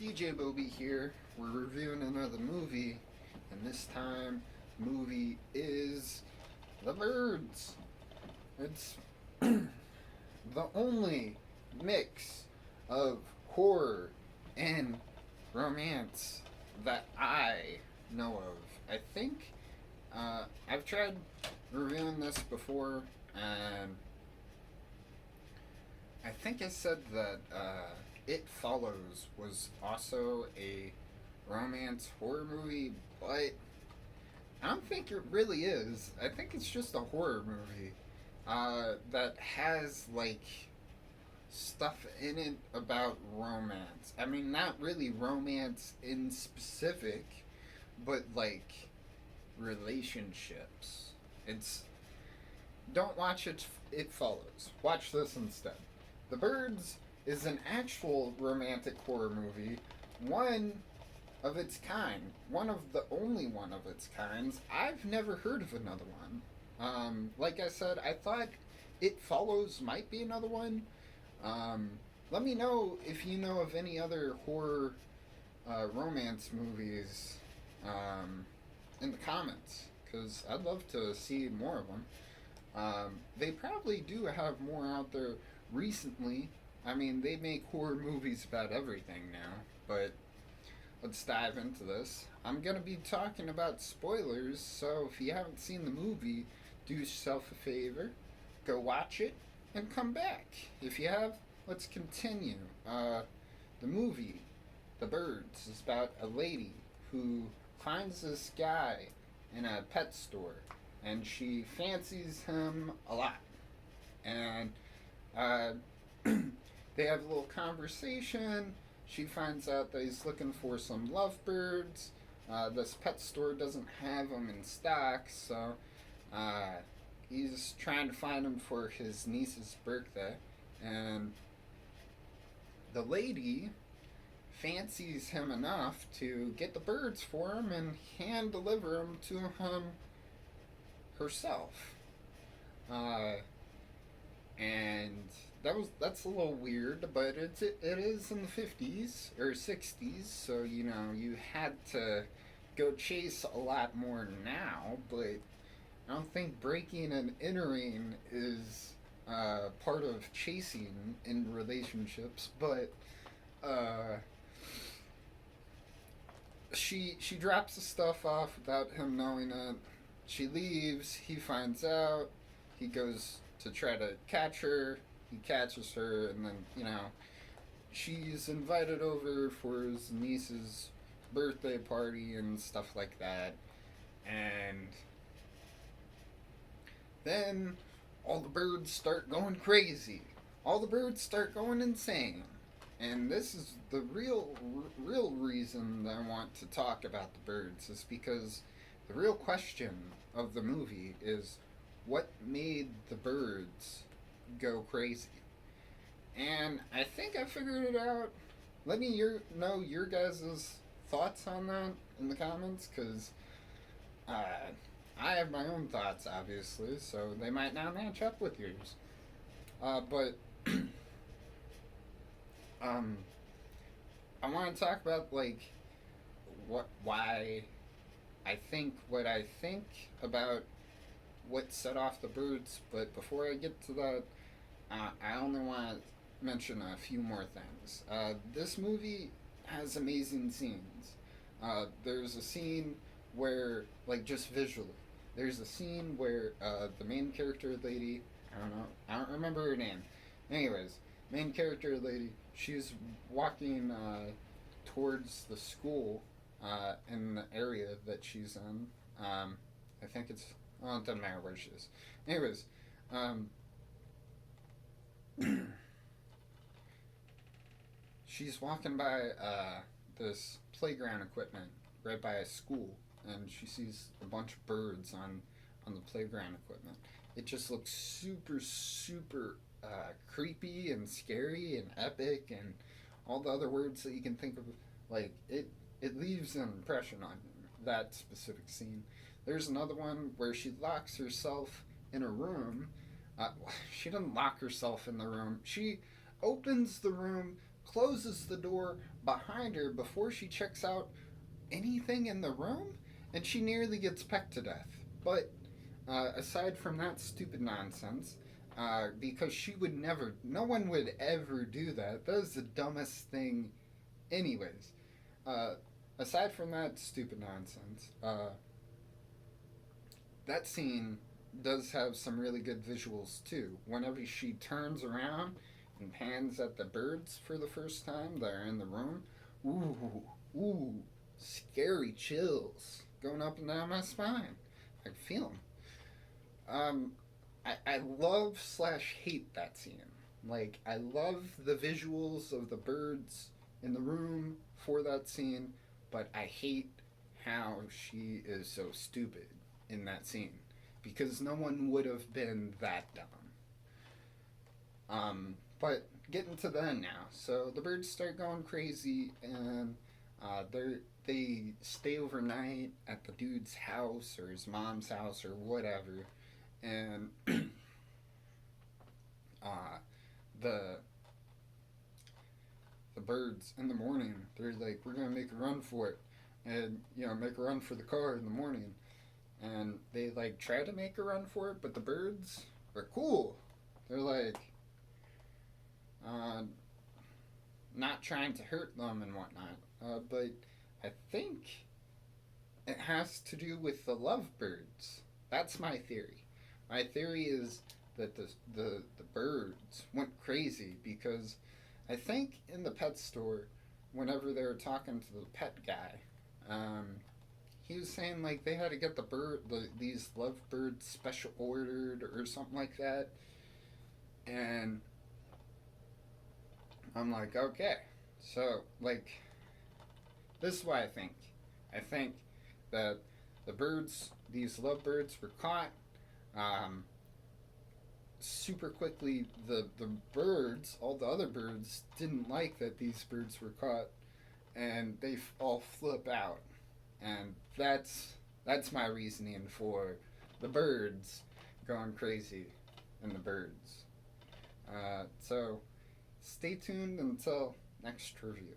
DJ Bobe here. We're reviewing another movie, and this time, the movie is The Birds. It's the only mix of horror and romance that I know of. I think I've tried reviewing this before, and I think I said that It Follows was also a romance horror movie, but I don't think it really is. I think it's just a horror movie that has like stuff in it about romance. I mean, not really romance in specific, but like relationships. It's don't watch it. It Follows. Watch this instead. The Birds is an actual romantic horror movie, one of its kind, one of the only one of its kinds. I've never heard of another one. Like I said, I thought It Follows might be another one. Um, Let me know if you know of any other horror romance movies in the comments, because I'd love to see more of them. They probably do have more out there recently. I mean, they make horror movies about everything now, but let's dive into this. I'm going to be talking about spoilers, so if you haven't seen the movie, do yourself a favor, go watch it, and come back. If you have, let's continue. The movie, The Birds, is about a lady who finds this guy in a pet store, and she fancies him a lot. And uh, they have a little conversation. She finds out that he's looking for some lovebirds. This pet store doesn't have them in stock, so uh, he's trying to find them for his niece's birthday. And the lady fancies him enough to get the birds for him and hand deliver them to him herself. Uh, and that's a little weird, but it is in the 50s or 60s, so you know you had to go chase a lot more now. But I don't think breaking and entering is part of chasing in relationships. But uh, she drops the stuff off without him knowing it. She leaves. He finds out. He goes to try to catch her. He catches her, and then she's invited over for his niece's birthday party and stuff like that. And then all the birds start going crazy. All the birds start going insane. And this is the real reason that I want to talk about the birds is because the real question of the movie is what made the birds go crazy. And I think I figured it out. Let me know your guys' thoughts on that in the comments, because I have my own thoughts, obviously, so they might not match up with yours. But um, I want to talk about like why what I think about what set off the birds. But before I get to that, I only want to mention a few more things. This movie has amazing scenes. There's a scene where, like, just visually, there's a scene where the main character lady, I don't remember her name. Anyways, main character lady, she's walking towards the school in the area that she's in. I think it's, well, it doesn't matter where she is. Anyways, um, she's walking by this playground equipment right by a school, and she sees a bunch of birds on the playground equipment. It just looks super creepy and scary and epic and all the other words that you can think of. Like it leaves an impression on you. That specific scene. There's another one where she locks herself in a room. She doesn't lock herself in the room. She opens the room closes the door behind her before she checks out anything in the room, and she nearly gets pecked to death. But aside from that stupid nonsense, because she would never, no one would ever do that. That is the dumbest thing, anyways. Uh, Aside from that stupid nonsense, that scene does have some really good visuals too. Whenever she turns around and pans at the birds for the first time that are in the room, ooh, ooh, scary chills going up and down my spine. I can feel them. I love slash hate that scene. Like, I love the visuals of the birds in the room for that scene, but I hate how she is so stupid in that scene because no one would have been that dumb. But getting to the end now. So the birds start going crazy, and they stay overnight at the dude's house or his mom's house or whatever, and uh, the the birds in the morning they're like, we're gonna make a run for it, and make a run for the car in the morning, and they like try to make a run for it, but the birds are cool. They're like, uh, not trying to hurt them and whatnot. But I think it has to do with the lovebirds. That's my theory. My theory is that the birds went crazy because I think in the pet store, whenever they were talking to the pet guy, um, he was saying like they had to get these lovebirds special ordered or something like that, and I'm like, okay, so like this is what I think. I think that these lovebirds, were caught um, super quickly. The birds, all the other birds, didn't like that these birds were caught, and they all flip out, and that's my reasoning for the birds going crazy and the birds. So stay tuned until next review.